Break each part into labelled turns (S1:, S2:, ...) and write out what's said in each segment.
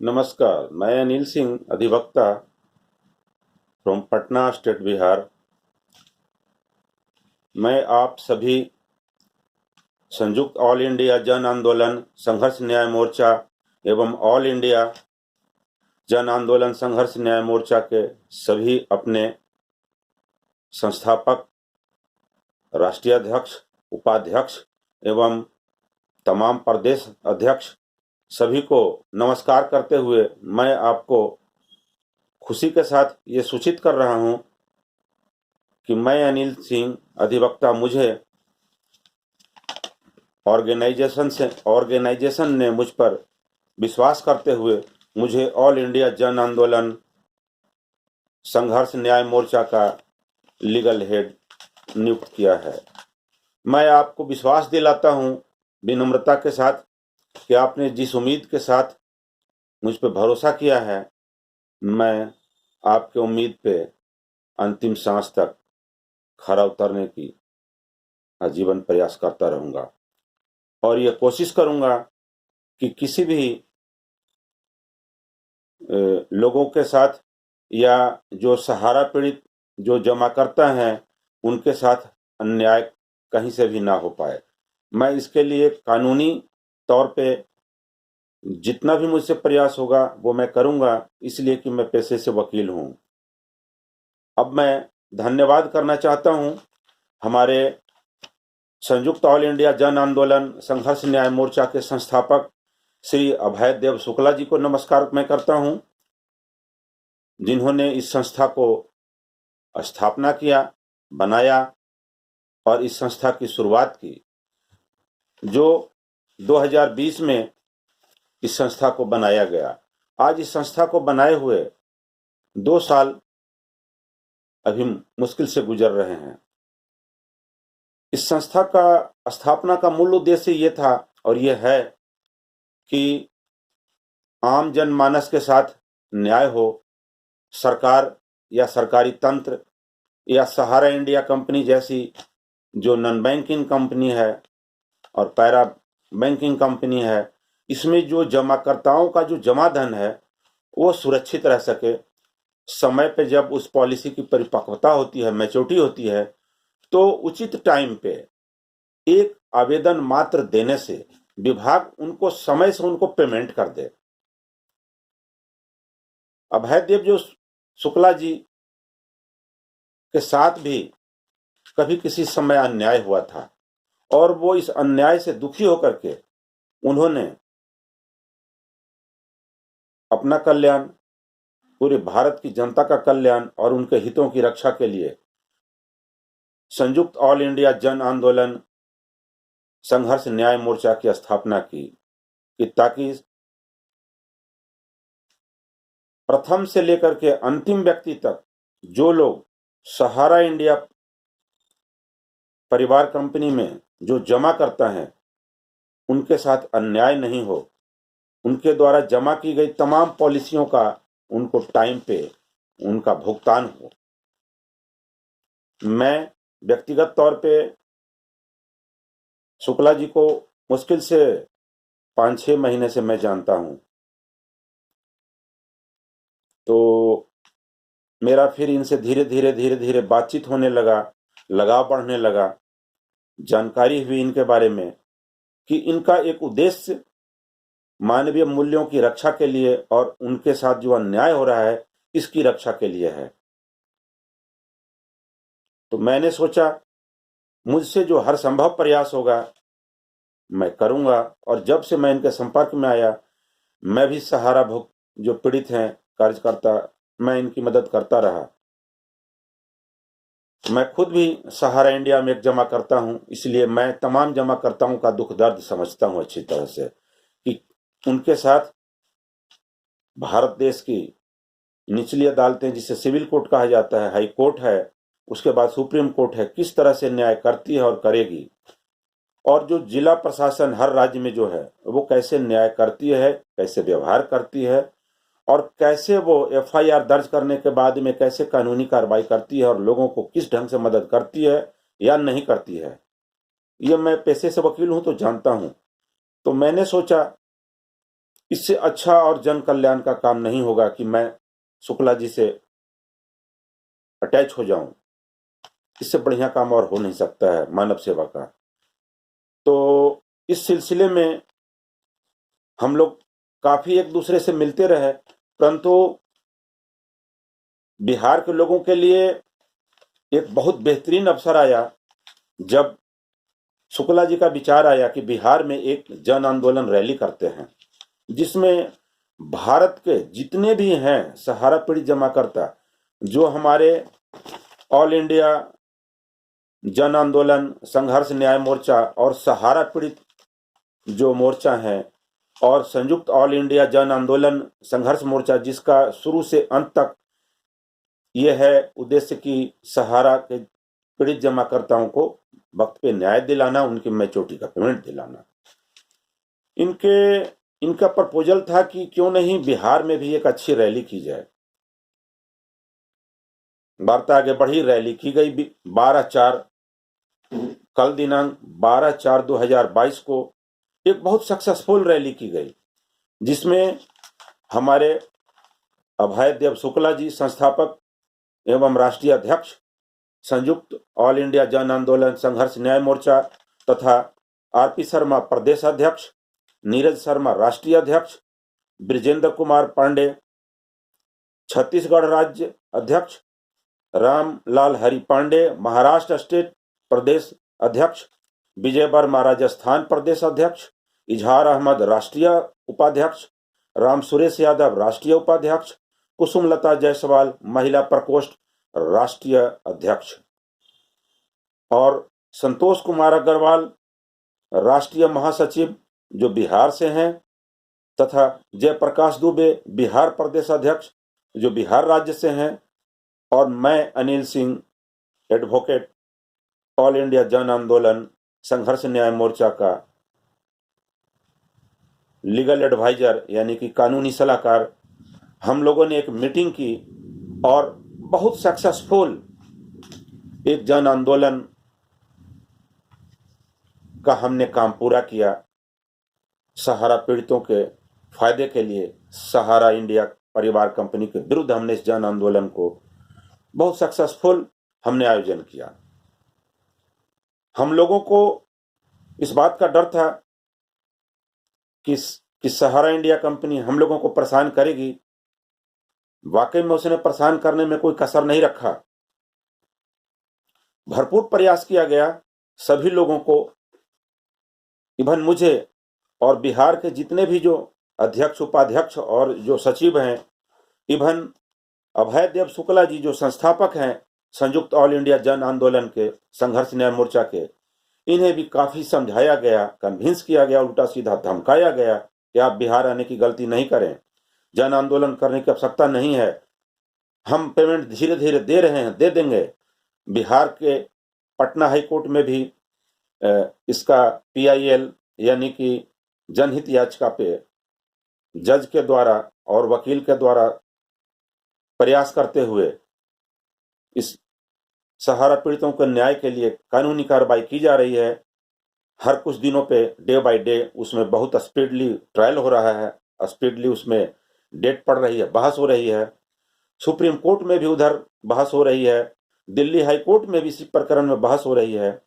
S1: नमस्कार, मैं अनिल सिंह, अधिवक्ता फ्रॉम पटना स्टेट, बिहार। मैं आप सभी संयुक्त ऑल इंडिया जन आंदोलन संघर्ष न्याय मोर्चा एवं ऑल इंडिया जन आंदोलन संघर्ष न्याय मोर्चा के सभी अपने संस्थापक, राष्ट्रीय अध्यक्ष, उपाध्यक्ष एवं तमाम प्रदेश अध्यक्ष सभी को नमस्कार करते हुए मैं आपको खुशी के साथ ये सूचित कर रहा हूं कि मैं अनिल सिंह, अधिवक्ता, मुझे ऑर्गेनाइजेशन ने मुझ पर विश्वास करते हुए मुझे ऑल इंडिया जन आंदोलन संघर्ष न्याय मोर्चा का लीगल हेड नियुक्त किया है। मैं आपको विश्वास दिलाता हूं विनम्रता के साथ कि आपने जिस उम्मीद के साथ मुझ पर भरोसा किया है, मैं आपके उम्मीद पे अंतिम सांस तक खरा उतरने की आजीवन प्रयास करता रहूंगा और यह कोशिश करूंगा कि किसी भी लोगों के साथ या जो सहारा पीड़ित जो जमा करता है उनके साथ अन्याय कहीं से भी ना हो पाए। मैं इसके लिए कानूनी तौर पे जितना भी मुझसे प्रयास होगा वो मैं करूंगा, इसलिए कि मैं पेशे से वकील हूं। अब मैं धन्यवाद करना चाहता हूं हमारे संयुक्त ऑल इंडिया जन आंदोलन संघर्ष न्याय मोर्चा के संस्थापक श्री अभय देव शुक्ला जी को नमस्कार मैं करता हूं, जिन्होंने इस संस्था को स्थापना किया, बनाया और इस संस्था की शुरुआत की, जो 2020 में इस संस्था को बनाया गया। आज इस संस्था को बनाए हुए 2 साल अभी मुश्किल से गुजर रहे हैं। इस संस्था का स्थापना का मूल उद्देश्य ये था और ये है कि आम जनमानस के साथ न्याय हो। सरकार या सरकारी तंत्र या सहारा इंडिया कंपनी जैसी जो नॉन बैंकिंग कंपनी है और पैरा बैंकिंग कंपनी है, इसमें जो जमाकर्ताओं का जो जमा धन है वो सुरक्षित रह सके। समय पे जब उस पॉलिसी की परिपक्वता होती है, मैच्योरिटी होती है, तो उचित टाइम पे एक आवेदन मात्र देने से विभाग उनको समय से उनको पेमेंट कर दे। अभय देव जो शुक्ला जी के साथ भी कभी किसी समय अन्याय हुआ था और वो इस अन्याय से दुखी होकर के उन्होंने अपना कल्याण, पूरे भारत की जनता का कल्याण और उनके हितों की रक्षा के लिए संयुक्त ऑल इंडिया जन आंदोलन संघर्ष न्याय मोर्चा की स्थापना की कि ताकि प्रथम से लेकर के अंतिम व्यक्ति तक जो लोग सहारा इंडिया परिवार कंपनी में जो जमा करता है उनके साथ अन्याय नहीं हो, उनके द्वारा जमा की गई तमाम पॉलिसियों का उनको टाइम पे उनका भुगतान हो। मैं व्यक्तिगत तौर पे शुक्ला जी को मुश्किल से 5-6 महीने से मैं जानता हूं, तो मेरा फिर इनसे धीरे धीरे बातचीत होने लगा, लगाव बढ़ने लगा, जानकारी हुई इनके बारे में कि इनका एक उद्देश्य मानवीय मूल्यों की रक्षा के लिए और उनके साथ जो अन्याय हो रहा है इसकी रक्षा के लिए है। तो मैंने सोचा मुझसे जो हर संभव प्रयास होगा मैं करूंगा और जब से मैं इनके संपर्क में आया, मैं भी सहारा भुगत जो पीड़ित हैं कार्यकर्ता, मैं इनकी मदद करता रहा। मैं खुद भी सहारा इंडिया में एक जमा करता हूं, इसलिए मैं तमाम जमाकर्ताओं का दुख दर्द समझता हूं अच्छी तरह से कि उनके साथ भारत देश की निचली अदालतें, जिसे सिविल कोर्ट कहा जाता है, हाई कोर्ट है, उसके बाद सुप्रीम कोर्ट है, किस तरह से न्याय करती है और करेगी, और जो जिला प्रशासन हर राज्य में जो है वो कैसे न्याय करती है, कैसे व्यवहार करती है और कैसे वो एफआईआर दर्ज करने के बाद में कैसे कानूनी कार्रवाई करती है और लोगों को किस ढंग से मदद करती है या नहीं करती है, ये मैं पेशे से वकील हूं तो जानता हूं। तो मैंने सोचा इससे अच्छा और जन कल्याण का काम नहीं होगा कि मैं शुक्ला जी से अटैच हो जाऊं। इससे बढ़िया काम और हो नहीं सकता है मानव सेवा का। तो इस सिलसिले में हम लोग काफी एक दूसरे से मिलते रहे, परंतु बिहार के लोगों के लिए एक बहुत बेहतरीन अवसर आया जब शुक्ला जी का विचार आया कि बिहार में एक जन आंदोलन रैली करते हैं, जिसमें भारत के जितने भी हैं सहारा पीड़ित जमाकर्ता, जो हमारे ऑल इंडिया जन आंदोलन संघर्ष न्याय मोर्चा और सहारा पीड़ित जो मोर्चा है, और संयुक्त ऑल इंडिया जन आंदोलन संघर्ष मोर्चा, जिसका शुरू से अंत तक यह है उद्देश्य कि सहारा के पीड़ित जमाकर्ताओं को वक्त पे न्याय दिलाना, उनकी मैच्योरिटी का पेमेंट दिलाना। इनका प्रपोजल था कि क्यों नहीं बिहार में भी एक अच्छी रैली की जाए। वार्ता आगे बढ़ी, रैली की गई 12/4, कल दिनांक 12/4/2022 को एक बहुत सक्सेसफुल रैली की गई, जिसमें हमारे अभय देव शुक्ला जी संस्थापक एवं राष्ट्रीय अध्यक्ष संयुक्त ऑल इंडिया जन आंदोलन संघर्ष न्याय मोर्चा तथा आरपी शर्मा प्रदेश अध्यक्ष, नीरज शर्मा राष्ट्रीय अध्यक्ष, ब्रिजेंद्र कुमार पांडे छत्तीसगढ़ राज्य अध्यक्ष, रामलाल हरि पांडे महाराष्ट्र स्टेट प्रदेश अध्यक्ष, विजय वर्मा राजस्थान प्रदेश अध्यक्ष, इजहार अहमद राष्ट्रीय उपाध्यक्ष, राम सुरेश यादव राष्ट्रीय उपाध्यक्ष, कुसुमलता जायसवाल महिला प्रकोष्ठ राष्ट्रीय अध्यक्ष, और संतोष कुमार अग्रवाल राष्ट्रीय महासचिव जो बिहार से हैं, तथा जयप्रकाश दुबे बिहार प्रदेश अध्यक्ष जो बिहार राज्य से हैं, और मैं Anil Singh advocate all India जन आंदोलन संघर्ष न्याय मोर्चा का लीगल एडवाइजर यानी कि कानूनी सलाहकार, हम लोगों ने एक मीटिंग की और बहुत सक्सेसफुल एक जन आंदोलन का हमने काम पूरा किया। सहारा पीड़ितों के फायदे के लिए सहारा इंडिया परिवार कंपनी के विरुद्ध हमने इस जन आंदोलन को बहुत सक्सेसफुल हमने आयोजन किया। हम लोगों को इस बात का डर था कि सहारा इंडिया कंपनी हम लोगों को परेशान करेगी। वाकई में उसने परेशान करने में कोई कसर नहीं रखा। भरपूर प्रयास किया गया सभी लोगों को, इवन मुझे और बिहार के जितने भी जो अध्यक्ष उपाध्यक्ष और जो सचिव हैं, इवन अभय देव शुक्ला जी जो संस्थापक हैं संयुक्त ऑल इंडिया जन आंदोलन के संघर्ष न्याय मोर्चा के, इन्हें भी काफी समझाया गया, कन्विंस किया गया, उल्टा सीधा धमकाया गया कि आप बिहार आने की गलती नहीं करें, जन आंदोलन करने की आवश्यकता नहीं है, हम पेमेंट धीरे धीरे दे रहे हैं, दे देंगे। बिहार के पटना हाई कोर्ट में भी इसका PIL यानी कि जनहित याचिका पे जज के द्वारा और वकील के द्वारा प्रयास करते हुए इस सहारा पीड़ितों के न्याय के लिए कानूनी कार्रवाई की जा रही है। हर कुछ दिनों पे डे बाय डे उसमें बहुत स्पीडली ट्रायल हो रहा है, स्पीडली उसमें डेट पड़ रही है, बहस हो रही है। सुप्रीम कोर्ट में भी उधर बहस हो रही है, दिल्ली हाई कोर्ट में भी इसी प्रकरण में बहस हो रही है।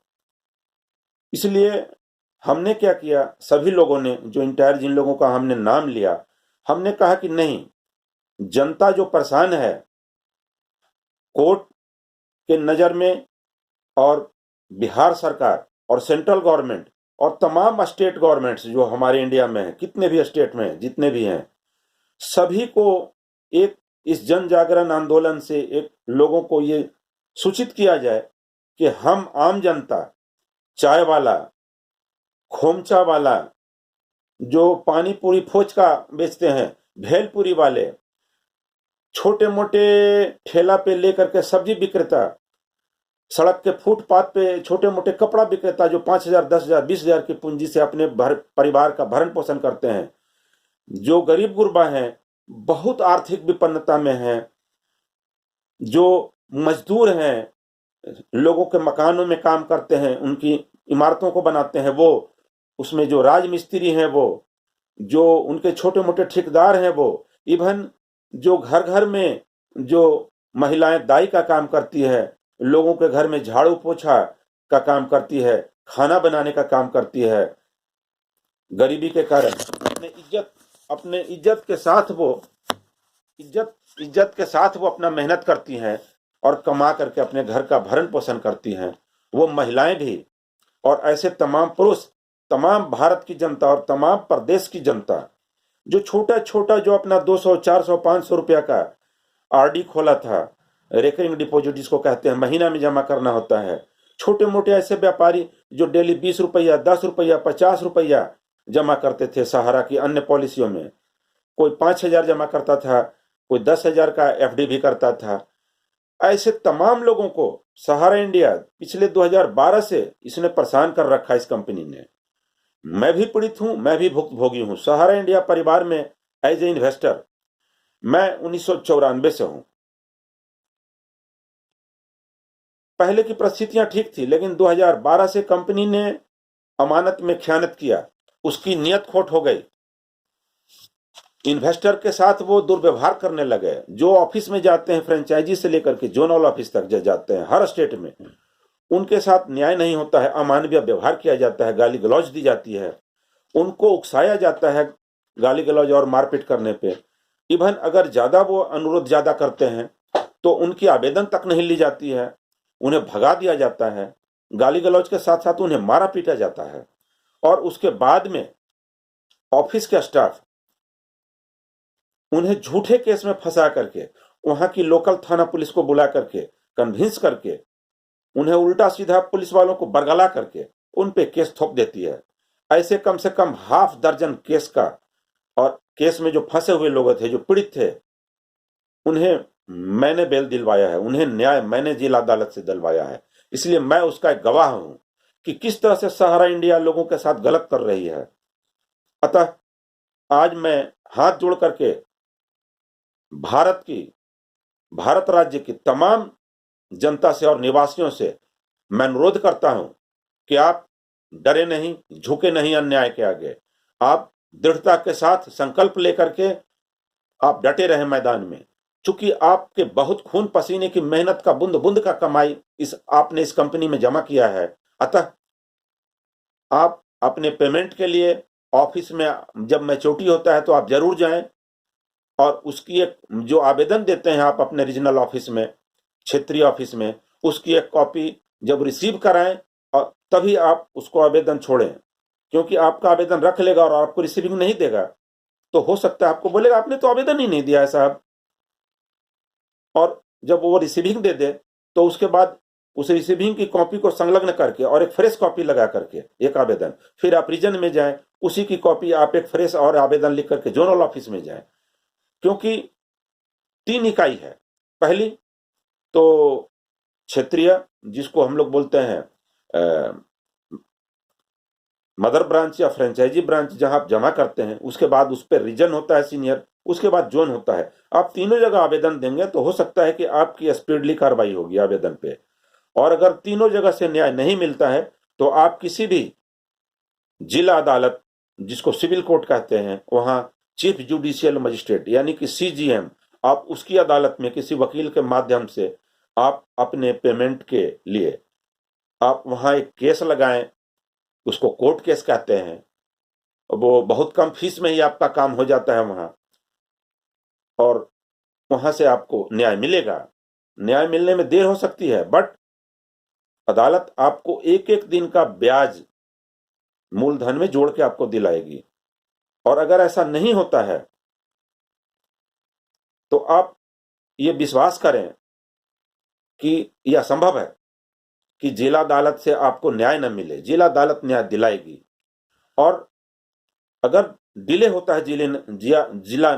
S1: इसलिए हमने क्या किया, सभी लोगों ने जो इंटायर जिन लोगों का हमने नाम लिया, हमने कहा कि नहीं, जनता जो परेशान है कोर्ट के नज़र में और बिहार सरकार और सेंट्रल गवर्नमेंट और तमाम स्टेट गवर्नमेंट्स जो हमारे इंडिया में हैं, कितने भी स्टेट में जितने भी हैं, सभी को एक इस जन जागरण आंदोलन से एक लोगों को ये सूचित किया जाए कि हम आम जनता, चाय वाला, खोमचा वाला, जो पानी पूरी फोचका बेचते हैं, भेलपुरी वाले, छोटे मोटे ठेला पे लेकर के सब्जी विक्रेता, सड़क के फुटपाथ पे छोटे मोटे कपड़ा विक्रेता जो 5,000, 10,000, 20,000 की पूंजी से अपने परिवार का भरण पोषण करते हैं, जो गरीब गुरबा हैं, बहुत आर्थिक विपन्नता में हैं, जो मजदूर हैं, लोगों के मकानों में काम करते हैं, उनकी इमारतों को बनाते हैं, वो उसमें जो राजमिस्त्री हैं, वो जो उनके छोटे मोटे ठेकेदार हैं, वो इवन जो घर घर में जो महिलाएं दाई का काम करती है, लोगों के घर में झाड़ू पोछा का काम करती है, खाना बनाने का काम करती है, गरीबी के कारण अपने इज्जत के साथ वो इज्जत के साथ वो अपना मेहनत करती हैं और कमा करके अपने घर का भरण पोषण करती हैं, वो महिलाएं भी। और ऐसे तमाम पुरुष, तमाम भारत की जनता और तमाम प्रदेश की जनता जो छोटा छोटा जो अपना 200 400 500 रुपया का आरडी खोला था, रेकरिंग डिपॉजिट जिसको कहते हैं, महीना में जमा करना होता है, छोटे मोटे ऐसे व्यापारी जो डेली 20 रुपया 10 रुपया 50 रुपया जमा करते थे सहारा की अन्य पॉलिसियों में, कोई 5,000 जमा करता था, कोई 10,000 का एफडी भी करता था। ऐसे तमाम लोगों को सहारा इंडिया पिछले 2012 से इसने परेशान कर रखा है, इस कंपनी ने। मैं भी पीड़ित हूं, मैं भी भुक्तभोगी हूं। सहारा इंडिया परिवार में एज ए इन्वेस्टर मैं 1994 से हूं। पहले की परिस्थितियां ठीक थी, लेकिन 2012 से कंपनी ने अमानत में खयानत किया, उसकी नियत खोट हो गई। इन्वेस्टर के साथ वो दुर्व्यवहार करने लगे। जो ऑफिस में जाते हैं, फ्रेंचाइजी से लेकर के जोनल ऑफिस तक जाते हैं हर स्टेट में, उनके साथ न्याय नहीं होता है, अमानवीय व्यवहार किया जाता है, गाली गलौज दी जाती है, उनको उकसाया जाता है गाली गलौज और मारपीट करने पे। इवन अगर ज्यादा वो अनुरोध ज्यादा करते हैं तो उनकी आवेदन तक नहीं ली जाती है, उन्हें भगा दिया जाता है, गाली गलौज के साथ साथ उन्हें मारा पीटा जाता है। और उसके बाद में ऑफिस का स्टाफ उन्हें झूठे केस में फंसा करके, वहां की लोकल थाना पुलिस को बुला करके कन्विंस करके, उन्हें उल्टा सीधा पुलिस वालों को बरगला करके उन पे केस थोप देती है। ऐसे कम से कम हाफ दर्जन केस का, और केस में जो फंसे हुए लोग थे, जो पीड़ित थे, उन्हें मैंने बेल दिलवाया है, उन्हें न्याय मैंने जिला अदालत से दिलवाया है। इसलिए मैं उसका एक गवाह हूं कि किस तरह से सहारा इंडिया लोगों के साथ गलत कर रही है। अतः आज मैं हाथ जोड़ करके भारत राज्य की तमाम जनता से और निवासियों से मैं अनुरोध करता हूं कि आप डरे नहीं, झुके नहीं अन्याय के आगे। आप दृढ़ता के साथ संकल्प लेकर के आप डटे रहे मैदान में, चूंकि आपके बहुत खून पसीने की मेहनत का बूंद बूंद का कमाई आपने इस कंपनी में जमा किया है। अतः आप अपने पेमेंट के लिए ऑफिस में जब मैच्योरिटी होता है तो आप जरूर जाएं, और उसकी एक जो आवेदन देते हैं आप अपने रीजनल ऑफिस में, क्षेत्रीय ऑफिस में, उसकी एक कॉपी जब रिसीव कराएं और तभी आप उसको आवेदन छोड़ें। क्योंकि आपका आवेदन रख लेगा और आपको रिसीविंग नहीं देगा तो हो सकता है आपको बोलेगा आपने तो आवेदन ही नहीं दिया है साहब। और जब वो रिसीविंग दे दे तो उसके बाद उस रिसीविंग की कॉपी को संलग्न करके और एक फ्रेश कॉपी लगा करके एक आवेदन, फिर आप रीजन में जाएं, उसी की कॉपी आप एक फ्रेश और आवेदन लिख करके जोनल ऑफिस में जाएं। क्योंकि 3 इकाई है। पहली तो क्षेत्रीय, जिसको हम लोग बोलते हैं मदर ब्रांच या फ्रेंचाइजी ब्रांच, जहां आप जमा करते हैं, उसके बाद उस पर रीजन होता है सीनियर, उसके बाद जोन होता है। आप तीनों जगह आवेदन देंगे तो हो सकता है कि आपकी स्पीडली कार्रवाई होगी आवेदन पे। और अगर तीनों जगह से न्याय नहीं मिलता है तो आप किसी भी जिला अदालत, जिसको सिविल कोर्ट कहते हैं, वहां चीफ जुडिशियल मजिस्ट्रेट यानी कि सीजीएम, आप उसकी अदालत में किसी वकील के माध्यम से आप अपने पेमेंट के लिए आप वहां एक केस लगाएं, उसको कोर्ट केस कहते हैं। वो बहुत कम फीस में ही आपका काम हो जाता है वहां, और वहां से आपको न्याय मिलेगा। न्याय मिलने में देर हो सकती है, बट अदालत आपको एक एक दिन का ब्याज मूलधन में जोड़ के आपको दिलाएगी। और अगर ऐसा नहीं होता है तो आप ये विश्वास करें कि यह संभव है कि जिला अदालत से आपको न्याय न मिले, जिला अदालत न्याय दिलाएगी। और अगर डिले होता है जिला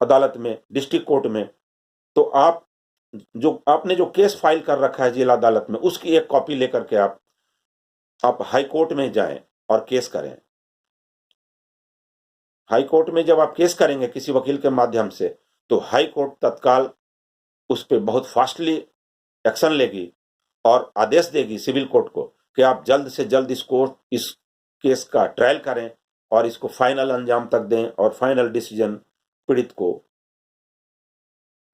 S1: अदालत में, डिस्ट्रिक्ट कोर्ट में, तो आपने जो केस फाइल कर रखा है जिला अदालत में, उसकी एक कॉपी लेकर के आप हाई कोर्ट में जाएं और केस करें। हाई कोर्ट में जब आप केस करेंगे किसी वकील के माध्यम से, तो हाई कोर्ट तत्काल उस पर बहुत फास्टली एक्शन लेगी और आदेश देगी सिविल कोर्ट को कि आप जल्द से जल्द इस केस का ट्रायल करें और इसको फाइनल अंजाम तक दें और फाइनल डिसीजन पीड़ित को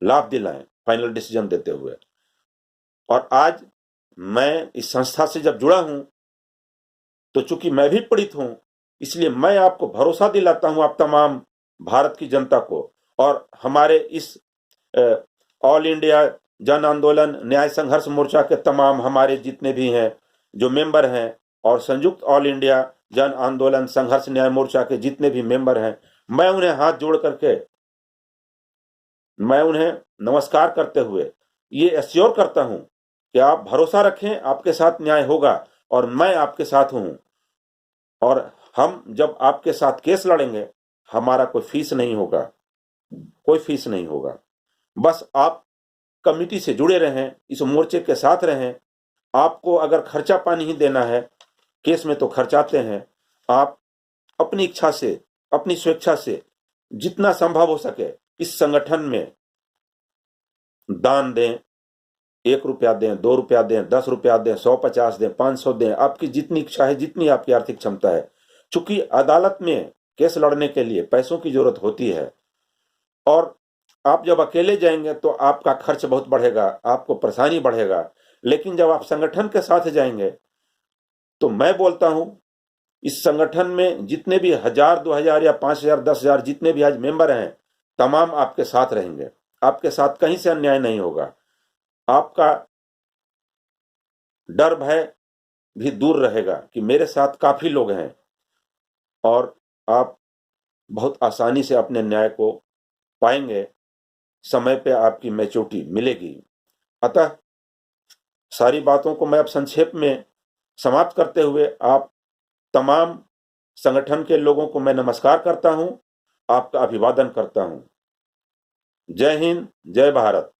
S1: लाभ दिलाएं, फाइनल डिसीजन देते हुए। और आज मैं इस संस्था से जब जुड़ा हूं तो चूंकि मैं भी पीड़ित हूं, इसलिए मैं आपको भरोसा दिलाता हूं, आप तमाम भारत की जनता को और हमारे इस ऑल इंडिया जन आंदोलन न्याय संघर्ष मोर्चा के तमाम हमारे जितने भी हैं जो मेंबर हैं और संयुक्त ऑल इंडिया जन आंदोलन संघर्ष न्याय मोर्चा के जितने भी मेंबर हैं, मैं उन्हें हाथ जोड़ करके मैं उन्हें नमस्कार करते हुए ये एश्योर करता हूं कि आप भरोसा रखें, आपके साथ न्याय होगा और मैं आपके साथ हूं। और हम जब आपके साथ केस लड़ेंगे, हमारा कोई फीस नहीं होगा, कोई फीस नहीं होगा। बस आप कमिटी से जुड़े रहें, इस मोर्चे के साथ रहें। आपको अगर खर्चा पानी ही देना है, केस में तो खर्चाते हैं, आप अपनी इच्छा से, अपनी स्वेच्छा से जितना संभव हो सके इस संगठन में दान दें। 1 रुपया दें, 2 रुपया दें, 10 रुपया दें, 150 दें, 500 दें, आपकी जितनी इच्छा है, जितनी आपकी आर्थिक क्षमता है। चूंकि अदालत में केस लड़ने के लिए पैसों की जरूरत होती है और आप जब अकेले जाएंगे तो आपका खर्च बहुत बढ़ेगा, आपको परेशानी बढ़ेगा। लेकिन जब आप संगठन के साथ जाएंगे तो मैं बोलता हूं, इस संगठन में जितने भी 1000, 2000 या 5000, 10,000 जितने भी आज मेंबर हैं, तमाम आपके साथ रहेंगे। आपके साथ कहीं से अन्याय नहीं होगा। आपका डर भय भी दूर रहेगा कि मेरे साथ काफी लोग हैं और आप बहुत आसानी से अपने न्याय को पाएंगे, समय पे आपकी मैच्योरिटी मिलेगी। अतः सारी बातों को मैं अब संक्षेप में समाप्त करते हुए आप तमाम संगठन के लोगों को मैं नमस्कार करता हूं, आपका अभिवादन करता हूं। जय हिंद, जय भारत।